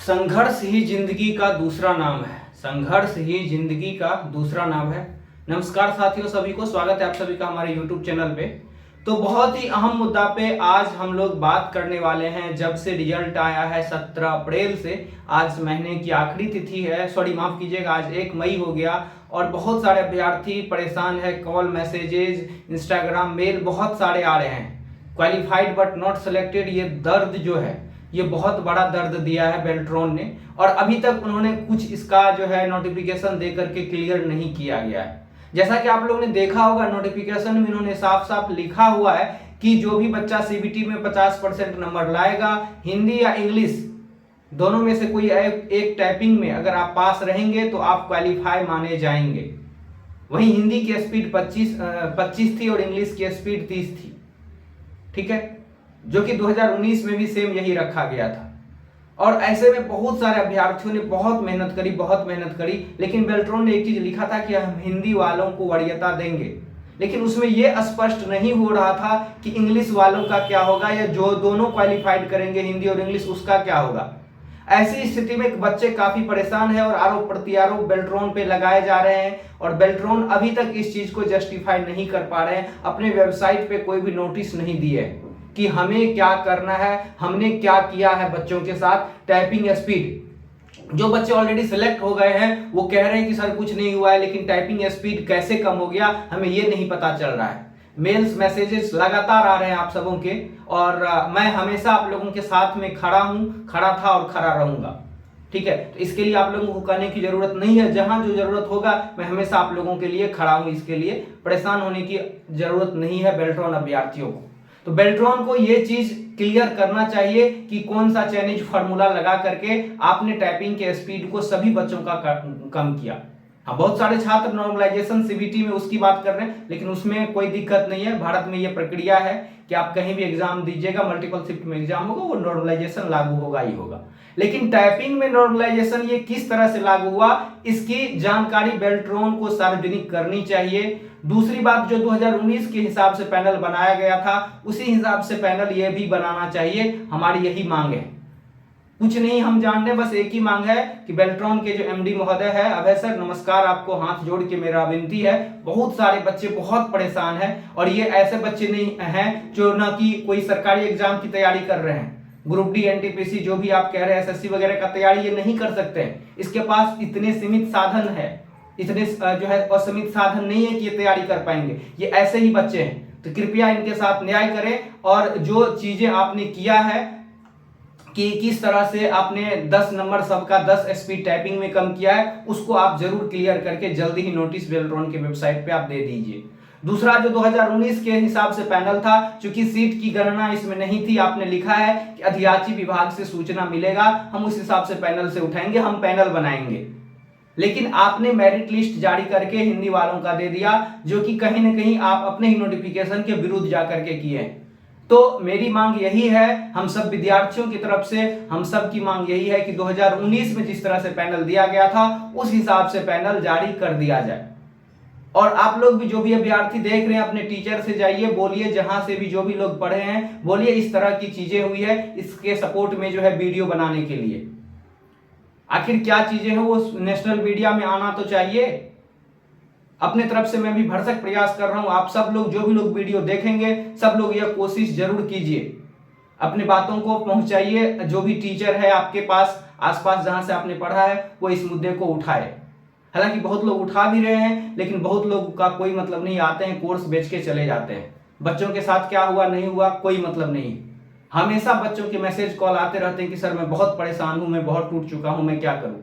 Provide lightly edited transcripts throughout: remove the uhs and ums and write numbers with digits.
संघर्ष ही जिंदगी का दूसरा नाम है। संघर्ष ही जिंदगी का दूसरा नाम है। नमस्कार साथियों, सभी को स्वागत है आप सभी का हमारे YouTube चैनल पे। तो बहुत ही अहम मुद्दा पे आज हम लोग बात करने वाले हैं। जब से रिजल्ट आया है 17 अप्रैल से, आज महीने की आखिरी तिथि है, सॉरी माफ कीजिएगा, आज 1 मई हो गया और बहुत सारे अभ्यर्थी परेशान है। कॉल, मैसेजेस, इंस्टाग्राम, मेल बहुत सारे आ रहे हैं। क्वालिफाइड बट नॉट सिलेक्टेड, ये दर्द जो है ये बहुत बड़ा दर्द दिया है बेल्ट्रॉन ने, और अभी तक उन्होंने कुछ इसका जो है नोटिफिकेशन दे करके क्लियर नहीं किया गया है। जैसा कि आप लोगों ने देखा होगा, नोटिफिकेशन में उन्होंने साफ साफ लिखा हुआ है कि जो भी बच्चा सीबीटी में 50% नंबर लाएगा, हिंदी या इंग्लिश दोनों में से कोई एक टाइपिंग में अगर आप पास रहेंगे तो आप क्वालिफाई माने जाएंगे। वहीं हिंदी की स्पीड 25 थी और इंग्लिश की स्पीड 30 थी, ठीक है, जो कि 2019 में भी सेम यही रखा गया था। और ऐसे में बहुत सारे अभ्यर्थियों ने बहुत मेहनत करी, लेकिन बेल्ट्रॉन ने एक चीज लिखा था कि हम हिंदी वालों को वरीयता देंगे, लेकिन उसमें यह स्पष्ट नहीं हो रहा था कि इंग्लिश वालों का क्या होगा, या जो दोनों क्वालिफाइड करेंगे हिंदी और इंग्लिश उसका क्या होगा। ऐसी स्थिति में बच्चे काफी परेशान है और आरोप प्रत्यारोप बेल्ट्रॉन पे लगाए जा रहे हैं, और बेल्ट्रॉन अभी तक इस चीज को जस्टिफाई नहीं कर पा रहे हैं। अपने वेबसाइट पे कोई भी नोटिस नहीं दिए कि हमें क्या करना है, हमने क्या किया है बच्चों के साथ। टाइपिंग स्पीड, जो बच्चे ऑलरेडी सिलेक्ट हो गए हैं वो कह रहे हैं कि सर कुछ नहीं हुआ है, लेकिन टाइपिंग स्पीड कैसे कम हो गया हमें ये नहीं पता चल रहा है। मेल्स, मैसेजेस लगातार आ रहे हैं आप सबों के, और मैं हमेशा आप लोगों के साथ में खड़ा था और खड़ा रहूंगा, ठीक है। तो इसके लिए आप लोगों को कहने की जरूरत नहीं है, जहां जो जरूरत होगा मैं हमेशा आप लोगों के लिए खड़ा हूं। इसके लिए परेशान होने की जरूरत नहीं है बेल्ट्रॉन अभ्यर्थियों को। तो बेल्ट्रॉन को ये चीज क्लियर करना चाहिए कि कौन सा चाइनीज फार्मूला लगा करके आपने टाइपिंग के स्पीड को सभी बच्चों का कम किया। हाँ, बहुत सारे छात्र नॉर्मलाइजेशन सीबीटी में उसकी बात कर रहे हैं, लेकिन उसमें कोई दिक्कत नहीं है। भारत में ये प्रक्रिया है कि आप कहीं भी एग्जाम दीजिएगा, मल्टीपल शिफ्ट में एग्जाम होगा, वो नॉर्मलाइजेशन लागू होगा ही होगा। लेकिन टाइपिंग में नॉर्मलाइजेशन ये किस तरह से लागू हुआ, इसकी जानकारी बेल्ट्रॉन को सार्वजनिक करनी चाहिए। दूसरी बात, जो 2019 के हिसाब से पैनल बनाया गया था उसी हिसाब से पैनल ये भी बनाना चाहिए। हमारी यही मांग है, कुछ नहीं हम जानते, बस एक ही मांग है कि बेल्ट्रॉन के जो एमडी महोदय है, अभय सर नमस्कार, आपको हाथ जोड़ के मेरा विनती है। बहुत सारे बच्चे बहुत परेशान हैं, और ये ऐसे बच्चे नहीं हैं जो ना कि कोई सरकारी एग्जाम की तैयारी कर रहे हैं, ग्रुप डी, एनटीपीसी, जो भी आप कह रहे हैं, एसएससी वगैरह का तैयारी ये नहीं कर सकते हैं। इसके पास इतने सीमित साधन है, इतने जो है असीमित साधन नहीं है कि ये तैयारी कर पाएंगे। ये ऐसे ही बच्चे हैं, तो कृपया इनके साथ न्याय करें। और जो चीजें आपने किया है कि किस तरह से आपने 10 नंबर सबका 10 स्पीड टाइपिंग में कम किया है, उसको आप जरूर क्लियर करके जल्दी ही नोटिस बेल्ट्रॉन के वेबसाइट पे आप दे दीजिए। दूसरा, जो 2019 के हिसाब से पैनल था, चूंकि सीट की गणना इसमें नहीं थी, आपने लिखा है कि अधियाची विभाग से सूचना मिलेगा, हम उस हिसाब से पैनल से उठाएंगे, हम पैनल बनाएंगे। लेकिन आपने मेरिट लिस्ट जारी करके हिंदी वालों का दे दिया, जो कि कहीं ना कहीं आप अपने ही नोटिफिकेशन के विरुद्ध जाकर के किए। तो मेरी मांग यही है, हम सब विद्यार्थियों की तरफ से हम सब की मांग यही है कि 2019 में जिस तरह से पैनल दिया गया था उस हिसाब से पैनल जारी कर दिया जाए। और आप लोग भी, जो भी अभ्यर्थी देख रहे हैं, अपने टीचर से जाइए, बोलिए, जहां से भी जो भी लोग पढ़े हैं, बोलिए इस तरह की चीजें हुई है, इसके सपोर्ट में जो है वीडियो बनाने के लिए। आखिर क्या चीजें हैं वो नेशनल मीडिया में आना तो चाहिए। अपने तरफ से मैं भी भरसक प्रयास कर रहा हूं। आप सब लोग, जो भी लोग वीडियो देखेंगे, सब लोग यह कोशिश जरूर कीजिए, अपनी बातों को पहुंचाइए। जो भी टीचर है आपके पास आसपास जहां से आपने पढ़ा है, वो इस मुद्दे को उठाए। हालांकि बहुत लोग उठा भी रहे हैं, लेकिन बहुत लोग का कोई मतलब नहीं, आते हैं कोर्स बेच के चले जाते हैं। बच्चों के साथ क्या हुआ नहीं हुआ कोई मतलब नहीं। हमेशा बच्चों के मैसेज कॉल आते रहते हैं कि सर मैं बहुत परेशान हूं, मैं बहुत टूट चुका हूं, मैं क्या करूं,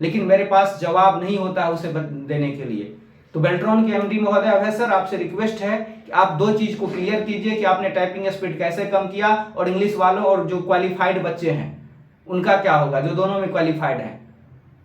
लेकिन मेरे पास जवाब नहीं होता है उसे देने के लिए। तो बेल्ट्रॉन के एमडी महोदय अभय सर, आपसे रिक्वेस्ट है कि आप दो चीज को क्लियर कीजिए कि आपने टाइपिंग स्पीड कैसे कम किया, और इंग्लिश वालों और जो क्वालिफाइड बच्चे हैं उनका क्या होगा, जो दोनों में क्वालिफाइड है।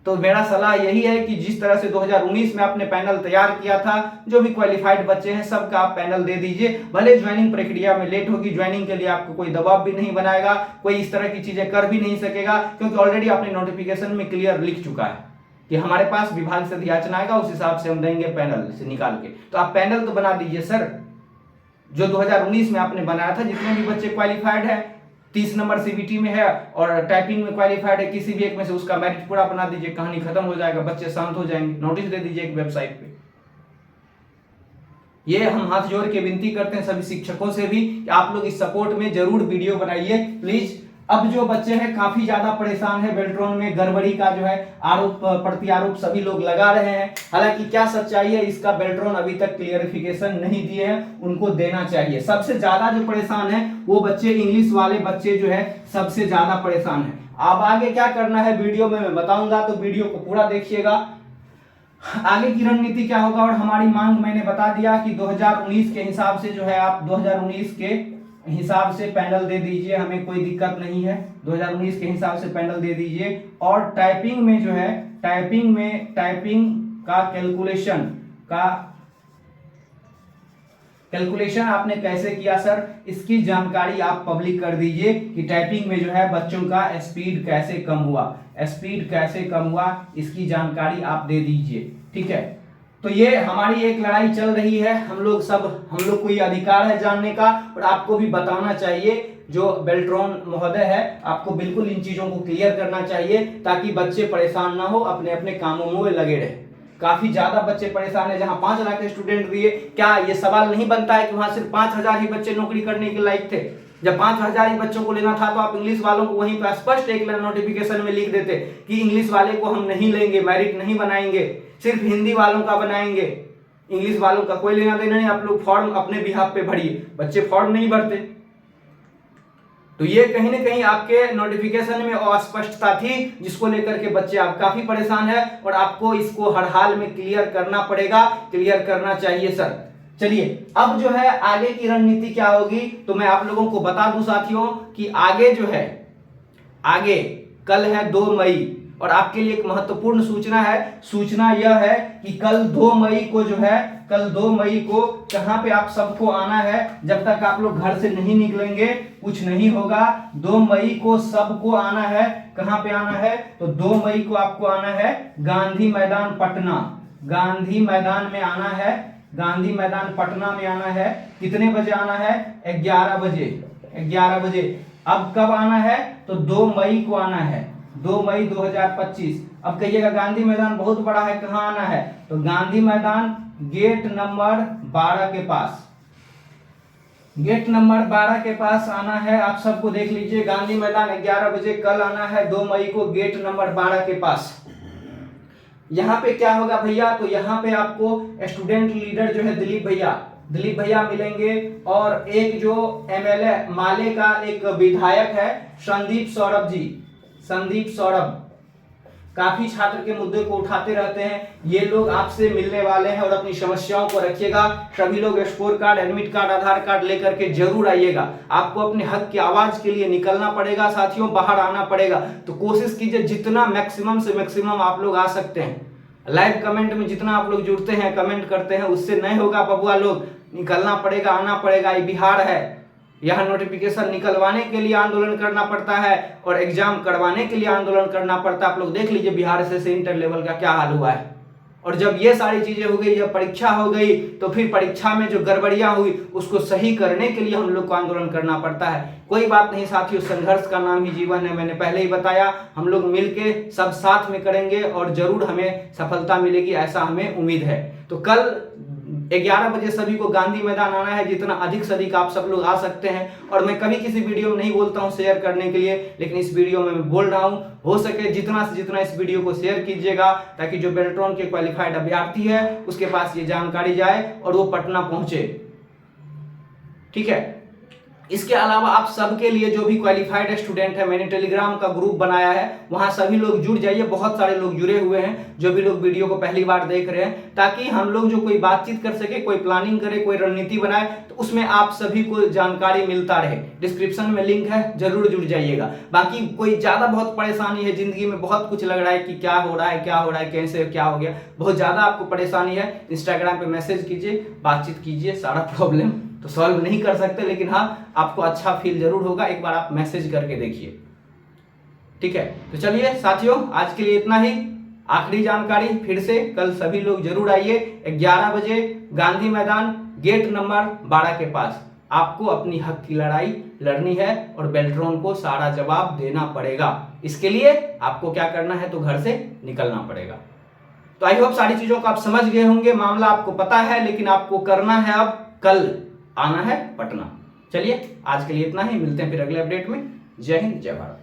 तो मेरा सलाह यही है कि जिस तरह से 2019 में आपने पैनल तैयार किया था, जो भी क्वालिफाइड बच्चे हैं सबका आप पैनल दे दीजिए। भले ज्वाइनिंग प्रक्रिया में लेट होगी, ज्वाइनिंग के लिए आपको कोई दबाव भी नहीं बनाएगा, कोई इस तरह की चीजें कर भी नहीं सकेगा, क्योंकि ऑलरेडी आपने नोटिफिकेशन में क्लियर लिख चुका है कि हमारे पास विभाग से अधियाचना आएगा, उस हिसाब से हम देंगे पैनल से निकाल के। तो आप पैनल तो बना दीजिए सर, जो 2019 में आपने बनाया था, जितने भी बच्चे क्वालिफाइड है 30 नंबर सीबीटी में है और टाइपिंग में क्वालिफाइड है, किसी भी एक में से उसका मेरिट पूरा बना दीजिए, कहानी खत्म हो जाएगा, बच्चे शांत हो जाएंगे। नोटिस दे दीजिए एक वेबसाइट पे। ये हम हाथ जोड़ के विनती करते हैं सभी शिक्षकों से भी कि आप लोग इस सपोर्ट में जरूर वीडियो बनाइए प्लीज। अब जो बच्चे हैं काफी ज्यादा परेशान है, बेल्ट्रॉन में गड़बड़ी का जो है आरोप प्रत्यारोप सभी लोग लगा रहे हैं। हालांकि क्या सच्चाई है इसका बेल्ट्रॉन अभी तक क्लियरिफिकेशन नहीं दिए हैं, उनको देना चाहिए। सबसे ज्यादा जो परेशान है वो बच्चे, इंग्लिश वाले बच्चे जो है सबसे ज्यादा परेशान है। अब आगे क्या करना है वीडियो में मैं बताऊंगा, तो वीडियो को पूरा देखिएगा। आगे की रणनीति क्या होगा और हमारी मांग मैंने बता दिया कि 2019 के हिसाब से जो है आप 2019 के हिसाब से पैनल दे दीजिए, हमें कोई दिक्कत नहीं है। 2019 के हिसाब से पैनल दे दीजिए। और टाइपिंग में जो है टाइपिंग का कैलकुलेशन आपने कैसे किया सर, इसकी जानकारी आप पब्लिक कर दीजिए कि टाइपिंग में जो है बच्चों का स्पीड कैसे कम हुआ, इसकी जानकारी आप दे दीजिए। ठीक है, तो ये हमारी एक लड़ाई चल रही है, हम लोग को ये अधिकार है जानने का और आपको भी बताना चाहिए। जो बेल्ट्रॉन महोदय है आपको बिल्कुल इन चीजों को क्लियर करना चाहिए ताकि बच्चे परेशान ना हो, अपने अपने कामों में लगे रहे। काफी ज्यादा बच्चे परेशान है, जहां 5 लाख स्टूडेंट दिए, क्या ये सवाल नहीं बनता है कि वहां सिर्फ 5000 ही बच्चे नौकरी करने के लायक थे? जब 5000 ही बच्चों को लेना था तो आप इंग्लिश वालों को वहीं पर स्पष्ट एक नोटिफिकेशन में लिख देते कि इंग्लिश वाले को हम नहीं लेंगे, मेरिट नहीं बनाएंगे, सिर्फ हिंदी वालों का बनाएंगे, इंग्लिश वालों का कोई लेना देना नहीं। आप लोग फॉर्म अपने बिहाफ पे भरिए, बच्चे फॉर्म नहीं भरते। तो ये कहीं ना कहीं आपके नोटिफिकेशन में अस्पष्टता थी, जिसको लेकर के बच्चे आप काफी परेशान है और आपको इसको हर हाल में क्लियर करना पड़ेगा, क्लियर करना चाहिए सर। चलिए अब जो है आगे की रणनीति क्या होगी तो मैं आप लोगों को बता दूं साथियों कि आगे जो है, आगे कल है 2 मई और आपके लिए एक महत्वपूर्ण सूचना है। सूचना यह है कि कल 2 मई को जो है, कल 2 मई को कहां पे आप सबको आना है। जब तक आप लोग घर से नहीं निकलेंगे कुछ नहीं होगा। 2 मई को सबको आना है। कहां पे आना है तो 2 मई को आपको आना है गांधी मैदान पटना। गांधी मैदान में आना है, गांधी मैदान पटना में आना है। कितने बजे आना है? 11 बजे। 11 बजे। अब कब आना है तो 2 मई को आना है, 2 मई 2025। अब कहिएगा गांधी मैदान बहुत बड़ा है, कहां आना है तो गांधी मैदान गेट नंबर 12 के पास, गेट नंबर 12 के पास आना है। आप सबको देख लीजिए, गांधी मैदान 11 बजे कल आना है 2 मई को गेट नंबर 12 के पास। यहाँ पे क्या होगा भैया, तो यहाँ पे आपको स्टूडेंट लीडर जो है दिलीप भैया मिलेंगे और एक जो एमएलए माले का एक विधायक है संदीप सौरभ, काफी छात्र के मुद्दे को उठाते रहते हैं। ये लोग आपसे मिलने वाले हैं और अपनी समस्याओं को रखिएगा। सभी लोग स्कोर कार्ड, एडमिट कार्ड, आधार कार्ड लेकर के जरूर आइएगा। आपको अपने हक की आवाज के लिए निकलना पड़ेगा साथियों, बाहर आना पड़ेगा। तो कोशिश कीजिए जितना मैक्सिमम से मैक्सिमम आप लोग आ सकते हैं। लाइव कमेंट में जितना आप लोग जुड़ते हैं, कमेंट करते हैं, उससे नहीं होगा बबुआ लोग, निकलना पड़ेगा, आना पड़ेगा। ये बिहार है, यहाँ नोटिफिकेशन निकलवाने के लिए आंदोलन करना पड़ता है और एग्जाम करवाने के लिए आंदोलन करना पड़ता है। आप लोग देख लीजिए बिहार से इंटर लेवल का क्या हाल हुआ है। और जब ये सारी चीजें हो गई, जब परीक्षा हो गई, तो फिर परीक्षा में जो गड़बड़ियां हुई उसको सही करने के लिए हम लोग को आंदोलन करना पड़ता है। कोई बात नहीं साथियों, संघर्ष का नाम ही जीवन है। मैंने पहले ही बताया, हम लोग मिलके सब साथ में करेंगे और जरूर हमें सफलता मिलेगी, ऐसा हमें उम्मीद है। तो कल 11 बजे सभी को गांधी मैदान आना है। जितना अधिक से अधिक आप सब लोग आ सकते हैं। और मैं कभी किसी वीडियो में नहीं बोलता हूं शेयर करने के लिए, लेकिन इस वीडियो में मैं बोल रहा हूं, हो सके जितना से जितना इस वीडियो को शेयर कीजिएगा ताकि जो बेल्ट्रॉन के क्वालिफाइड अभ्यर्थी है उसके पास ये जानकारी जाए और वो पटना पहुंचे। ठीक है, इसके अलावा आप सबके लिए जो भी क्वालिफाइड स्टूडेंट है, मैंने टेलीग्राम का ग्रुप बनाया है, वहां सभी लोग जुड़ जाइए। बहुत सारे लोग जुड़े हुए हैं जो भी लोग वीडियो को पहली बार देख रहे हैं, ताकि हम लोग जो कोई बातचीत कर सके, कोई प्लानिंग करे, कोई रणनीति बनाए, तो उसमें आप सभी को जानकारी मिलता रहे। डिस्क्रिप्शन में लिंक है, जरूर जुड़ जाइएगा। बाकी कोई ज्यादा बहुत परेशानी है जिंदगी में, बहुत कुछ लग रहा है कि क्या हो रहा है, कैसे क्या हो गया, बहुत ज्यादा आपको परेशानी है, इंस्टाग्राम पे मैसेज कीजिए, बातचीत कीजिए। सारा प्रॉब्लम तो सॉल्व नहीं कर सकते, लेकिन हाँ आपको अच्छा फील जरूर होगा। एक बार आप मैसेज करके देखिए। ठीक है, तो चलिए साथियों, आज के लिए इतना ही। आखिरी जानकारी फिर से, कल सभी लोग जरूर आइए 11 बजे गांधी मैदान गेट नंबर 12 के पास। आपको अपनी हक की लड़ाई लड़नी है और बेल्ट्रॉन को सारा जवाब देना पड़ेगा। इसके लिए आपको क्या करना है, तो घर से निकलना पड़ेगा। तो आई होप सारी चीजों को आप समझ गए होंगे, मामला आपको पता है, लेकिन आपको करना है अब कल आना है पटना। चलिए आज के लिए इतना ही, मिलते हैं फिर अगले अपडेट में। जय हिंद, जय भारत।